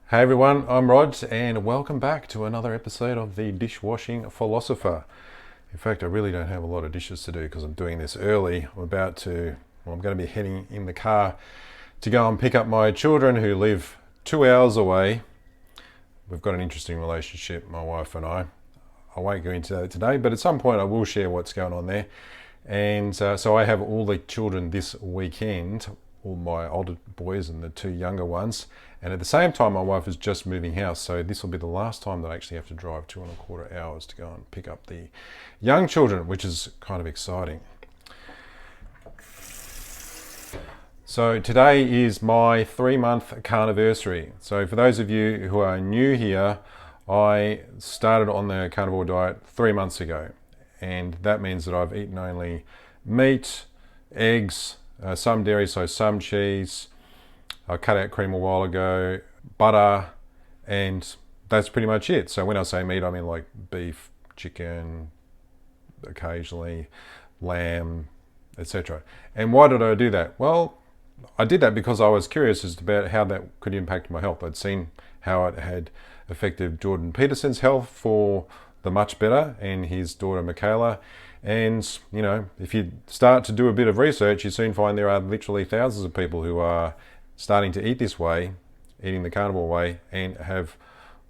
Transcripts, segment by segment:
Hey everyone, I'm Rod and welcome back to another episode of the Dishwashing Philosopher. In fact, I really don't have a lot of dishes to do because I'm doing this early. I'm going to be heading in the car to go and pick up my children who live 2 hours away. We've got an interesting relationship, my wife and I. I won't go into that today, but at some point I will share what's going on there. And so I have all the children this weekend, all my older boys and the two younger ones. And at the same time, my wife is just moving house. So this will be the last time that I actually have to drive 2.25 hours to go and pick up the young children, which is kind of exciting. So today is my 3-month Carniversary. So for those of you who are new here, I started on the carnivore diet 3 months ago. And that means that I've eaten only meat, eggs, some dairy, so some cheese. I cut out cream a while ago, butter, and that's pretty much it. So when I say meat, I mean like beef, chicken, occasionally lamb, etc. And why did I do that? Well, I did that because I was curious as to about how that could impact my health. I'd seen how it had affected Jordan Peterson's health for the much better and his daughter Michaela. And, you know, if you start to do a bit of research, you soon find there are literally thousands of people who are starting to eat this way, eating the carnivore way, and have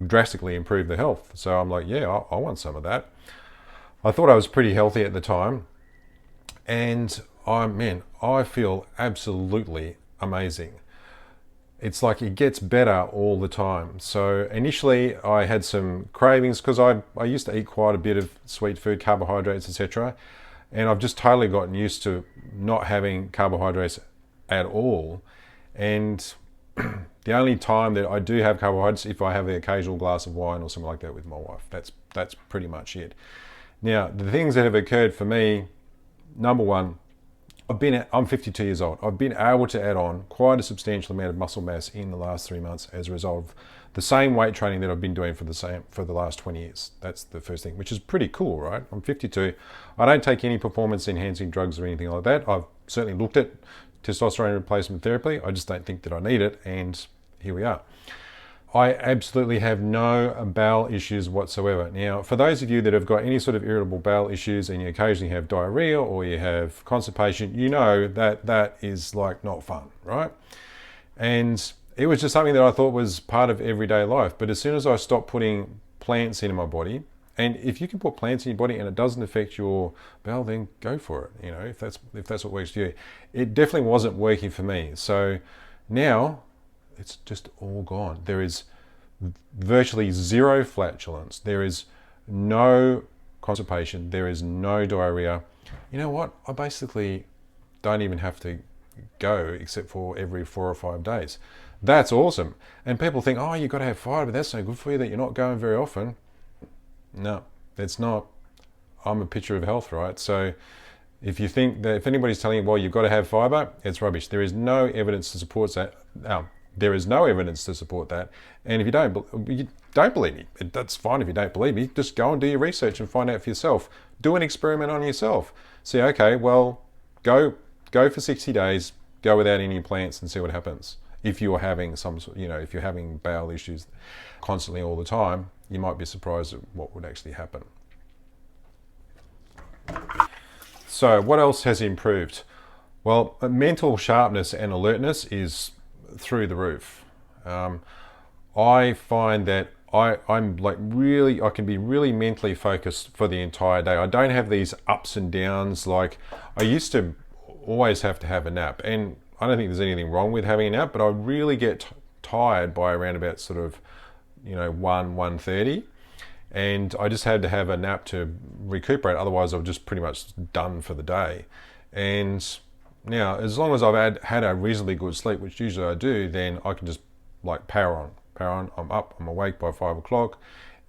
drastically improved their health. So I'm like, yeah, I want some of that. I thought I was pretty healthy at the time. And I feel absolutely amazing. It's like it gets better all the time. So initially I had some cravings because I used to eat quite a bit of sweet food, carbohydrates, etc. And I've just totally gotten used to not having carbohydrates at all. And the only time that I do have carbohydrates if I have the occasional glass of wine or something like that with my wife. That's pretty much it. Now, the things that have occurred for me, number one, I'm 52 years old. I've been able to add on quite a substantial amount of muscle mass in the last 3 months as a result of the same weight training that I've been doing for the last 20 years. That's the first thing, which is pretty cool, right? I'm 52. I don't take any performance enhancing drugs or anything like that. I've certainly looked at testosterone replacement therapy. I just don't think that I need it, and here we are. I absolutely have no bowel issues whatsoever. Now, for those of you that have got any sort of irritable bowel issues and you occasionally have diarrhea or you have constipation, you know that that is like not fun, right? And it was just something that I thought was part of everyday life. But as soon as I stopped putting plants into my body, and if you can put plants in your body and it doesn't affect your bowel, then go for it. You know, if that's what works for you. It definitely wasn't working for me. So now it's just all gone. There is virtually zero flatulence. There is no constipation. There is no diarrhea. You know what? I basically don't even have to go except for every 4 or 5 days. That's awesome. And people think, oh, you've got to have fibre. That's no good for you that you're not going very often. No, it's not. I'm a picture of health, right? So if you think that if anybody's telling you, well, you've got to have fibre, it's rubbish. There is no evidence to support that. There is no evidence to support that. And if you don't believe me, that's fine if you don't believe me. Just go and do your research and find out for yourself. Do an experiment on yourself. See, okay, well, go for 60 days, go without any plants and see what happens. If you're having if you're having bowel issues constantly all the time, you might be surprised at what would actually happen. So what else has improved? Well, mental sharpness and alertness is through the roof. I find that I can be really mentally focused for the entire day. I don't have these ups and downs like I used to always have to have a nap. And I don't think there's anything wrong with having a nap, but I really get tired by around about sort of, 1:30. And I just had to have a nap to recuperate. Otherwise, I'm just pretty much done for the day. And now, as long as I've had a reasonably good sleep, which usually I do, then I can just like power on. I'm up, I'm awake by 5 o'clock,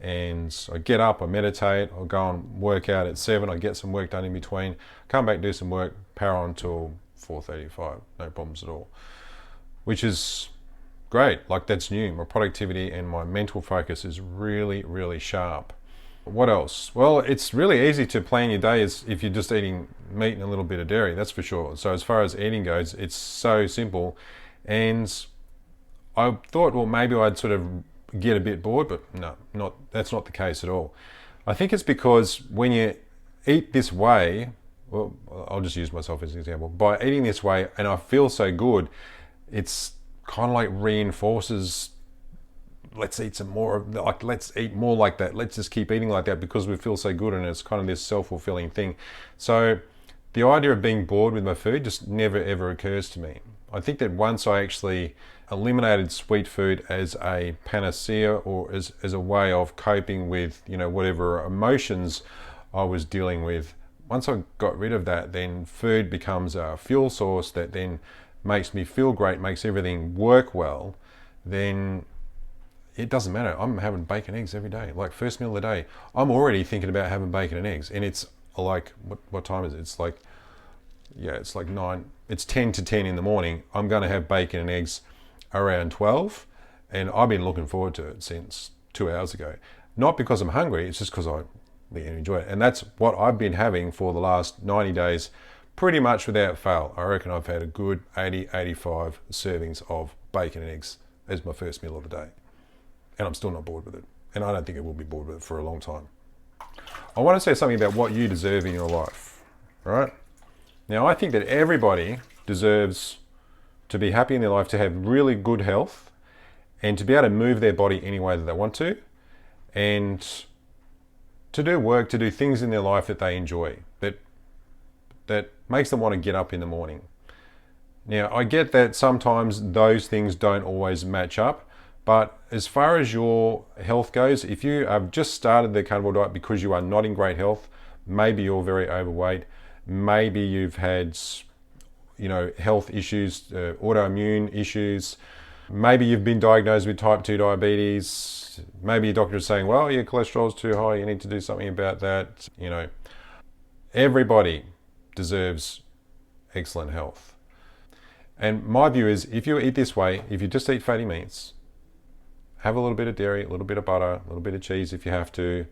and I get up, I meditate, I'll go and work out at 7, I get some work done in between, come back, do some work, power on till 4:35, no problems at all. Which is great, like that's new. My productivity and my mental focus is really, really sharp. What else? Well, it's really easy to plan your day if you're just eating meat and a little bit of dairy, that's for sure. So as far as eating goes, it's so simple. And I thought, well, maybe I'd sort of get a bit bored, but no, that's not the case at all. I think it's because when you eat this way, well, I'll just use myself as an example. By eating this way, and I feel so good, it's kind of like reinforces, let's eat some more of, like, let's eat more like that. Let's just keep eating like that because we feel so good, and it's kind of this self-fulfilling thing. So the idea of being bored with my food just never ever occurs to me. I think that once I actually eliminated sweet food as a panacea, or as a way of coping with, whatever emotions I was dealing with, once I got rid of that, then food becomes a fuel source that then makes me feel great, makes everything work well. Then it doesn't matter. I'm having bacon and eggs every day. Like, first meal of the day, I'm already thinking about having bacon and eggs. And it's like, what time is it? It's like, yeah, it's like 9. It's 10 to 10 in the morning. I'm going to have bacon and eggs around 12. And I've been looking forward to it since 2 hours ago. Not because I'm hungry, it's just because I really enjoy it. And that's what I've been having for the last 90 days, pretty much without fail. I reckon I've had a good 80, 85 servings of bacon and eggs as my first meal of the day. And I'm still not bored with it. And I don't think I will be bored with it for a long time. I want to say something about what you deserve in your life, right? Now, I think that everybody deserves to be happy in their life, to have really good health, and to be able to move their body any way that they want to, and to do work, to do things in their life that they enjoy, that makes them want to get up in the morning. Now, I get that sometimes those things don't always match up, but as far as your health goes, if you have just started the carnivore diet because you are not in great health, maybe you're very overweight, maybe you've had, health issues, autoimmune issues, maybe you've been diagnosed with type 2 diabetes, maybe your doctor is saying, well, your cholesterol's too high, you need to do something about that. Everybody deserves excellent health. And my view is, if you eat this way, if you just eat fatty meats, have a little bit of dairy, a little bit of butter, a little bit of cheese if you have to.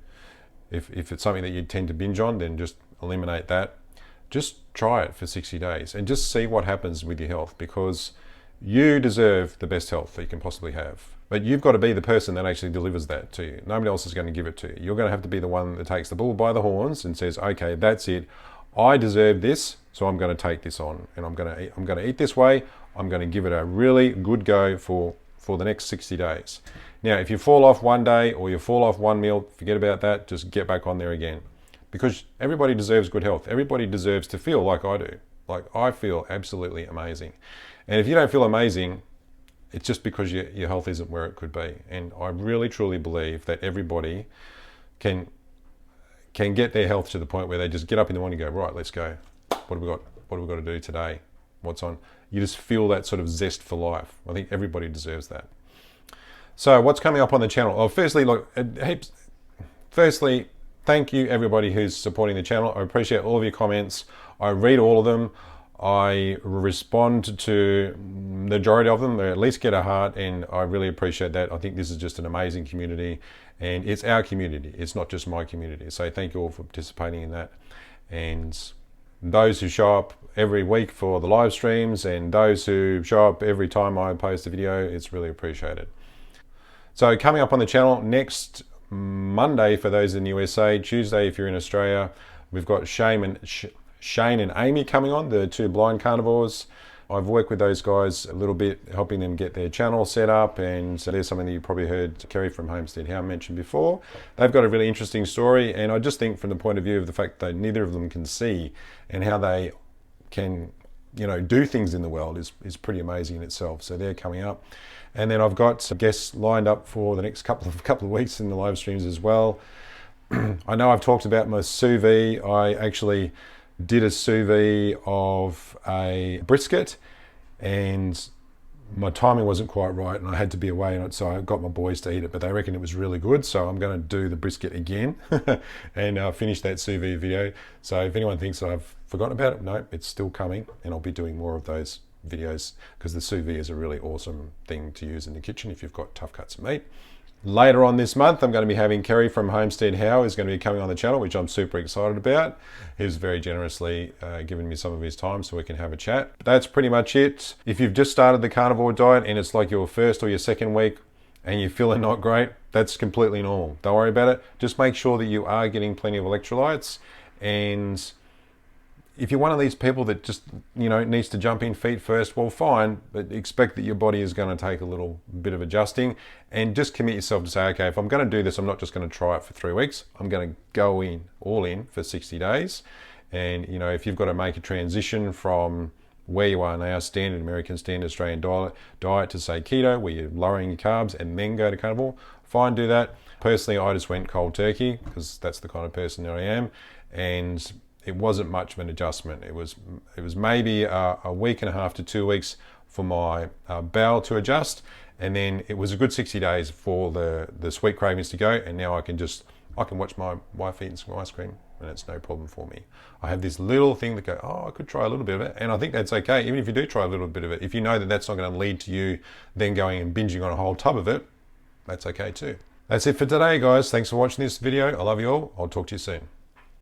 If it's something that you tend to binge on, then just eliminate that. Just try it for 60 days and just see what happens with your health, because you deserve the best health that you can possibly have. But you've got to be the person that actually delivers that to you. Nobody else is going to give it to you. You're going to have to be the one that takes the bull by the horns and says, okay, that's it. I deserve this, so I'm going to take this on, and I'm going to eat this way. I'm going to give it a really good go for the next 60 days. Now, if you fall off one day or you fall off one meal, forget about that. Just get back on there again, because everybody deserves good health. Everybody deserves to feel like I do. Like, I feel absolutely amazing. And if you don't feel amazing, it's just because your health isn't where it could be. And I really, truly believe that everybody can get their health to the point where they just get up in the morning and go, right, let's go. What have we got? What have we got to do today? What's on? You just feel that sort of zest for life. I think everybody deserves that. So what's coming up on the channel? Oh, firstly, thank you everybody who's supporting the channel. I appreciate all of your comments. I read all of them. I respond to the majority of them, or at least get a heart, and I really appreciate that. I think this is just an amazing community, and it's our community. It's not just my community. So thank you all for participating in that. And those who show up every week for the live streams, and those who show up every time I post a video, it's really appreciated. So coming up on the channel next Monday for those in the USA, Tuesday if you're in Australia, we've got Shane and Amy coming on, the two blind carnivores. I've worked with those guys a little bit, helping them get their channel set up, and so there's something that you probably heard Kerry from Homestead Hound mention before. They've got a really interesting story, and I just think from the point of view of the fact that neither of them can see, and how they can, do things in the world is pretty amazing in itself. So they're coming up. And then I've got some guests lined up for the next couple of weeks in the live streams as well. I know I've talked about my sous vide. I actually did a sous vide of a brisket, and my timing wasn't quite right, and I had to be away on it, so I got my boys to eat it, but they reckon it was really good, so I'm going to do the brisket again and finish that sous vide video. So if anyone thinks I've forgotten about it, no, it's still coming, and I'll be doing more of those videos, because the sous vide is a really awesome thing to use in the kitchen if you've got tough cuts of meat. Later on this month, I'm going to be having Kerry from Homestead How is going to be coming on the channel, which I'm super excited about. He's very generously given me some of his time so we can have a chat. But that's pretty much it. If you've just started the carnivore diet and it's like your first or your second week and you're feeling not great, that's completely normal. Don't worry about it. Just make sure that you are getting plenty of electrolytes. And if you're one of these people that just, needs to jump in feet first, well, fine, but expect that your body is going to take a little bit of adjusting, and just commit yourself to say, okay, if I'm going to do this, I'm not just going to try it for 3 weeks. I'm going to go all in for 60 days. And, if you've got to make a transition from where you are now, standard American, standard Australian diet to say keto, where you're lowering your carbs and then go to carnivore, fine, do that. Personally, I just went cold turkey because that's the kind of person that I am. And it wasn't much of an adjustment. It was maybe a week and a half to 2 weeks for my bowel to adjust, and then it was a good 60 days for the sweet cravings to go. And now I can watch my wife eating some ice cream, and it's no problem for me. I have this little thing that I could try a little bit of it, and I think that's okay. Even if you do try a little bit of it, if you know that that's not going to lead to you then going and binging on a whole tub of it, that's okay too. That's it for today, guys. Thanks for watching this video. I love you all. I'll talk to you soon.